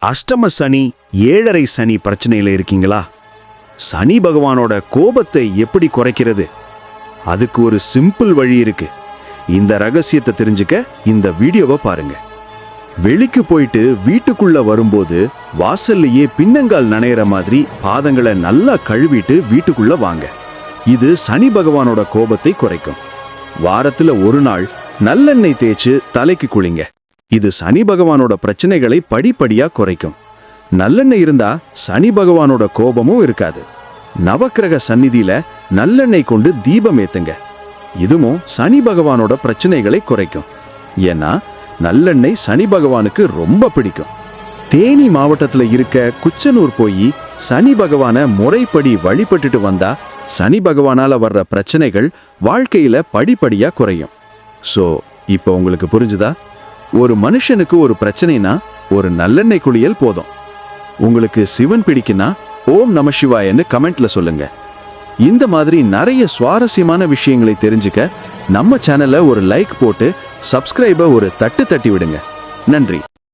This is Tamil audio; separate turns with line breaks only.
அஷ்டம சனி, ஏழரை சனி பிரச்சனையில இருக்கீங்களா? சனி பகவானோட கோபத்தை எப்படி குறைக்கிறது? அதுக்கு ஒரு சிம்பிள் வழி இருக்கு. இந்த ரகசியத்தை தெரிஞ்சுக்க இந்த வீடியோவை பாருங்க. வெளிக்கு போயிட்டு வீட்டுக்குள்ள வரும்போது வாசல்லையே பின்னங்கால் நனையிற மாதிரி பாதங்களை நல்லா கழுவிட்டு வீட்டுக்குள்ள வாங்க. இது சனி பகவானோட கோபத்தை குறைக்கும். வாரத்துல ஒரு நாள் நல்லெண்ணெய் தேய்ச்சு தலைக்கு குளிங்க. இது சனி பகவானோட பிரச்சனைகளை படிப்படியா குறைக்கும். நல்லெண்ணெய் இருந்தா சனி பகவானோட கோபமும் இருக்காது. நவக்கிரக சந்நிதியில நல்லெண்ணெய் கொண்டு தீபம் ஏத்துங்க. இதுவும் சனி பகவானோட பிரச்சனைகளை குறைக்கும். ஏன்னா நல்லெண்ணெய் சனி பகவானுக்கு ரொம்ப பிடிக்கும். தேனி மாவட்டத்துல இருக்க குச்சனூர் போய் சனி பகவான முறைப்படி வழிபட்டுட்டு வந்தா சனி பகவானால வர்ற பிரச்சனைகள் வாழ்க்கையில படிப்படியா குறையும். சோ இப்போ உங்களுக்கு புரிஞ்சுதா? ஒரு மனுஷனுக்கு ஒரு பிரச்சனைனா ஒரு நல்லெண்ணெய் குளியல் போதும். உங்களுக்கு சிவன் பிடிக்குன்னா ஓம் நம சிவாயன்னு கமெண்ட்ல சொல்லுங்க. இந்த மாதிரி நிறைய சுவாரஸ்யமான விஷயங்களை தெரிஞ்சுக்க நம்ம சேனலை ஒரு லைக் போட்டு சப்ஸ்கிரைபை ஒரு தட்டு தட்டி விடுங்க. நன்றி.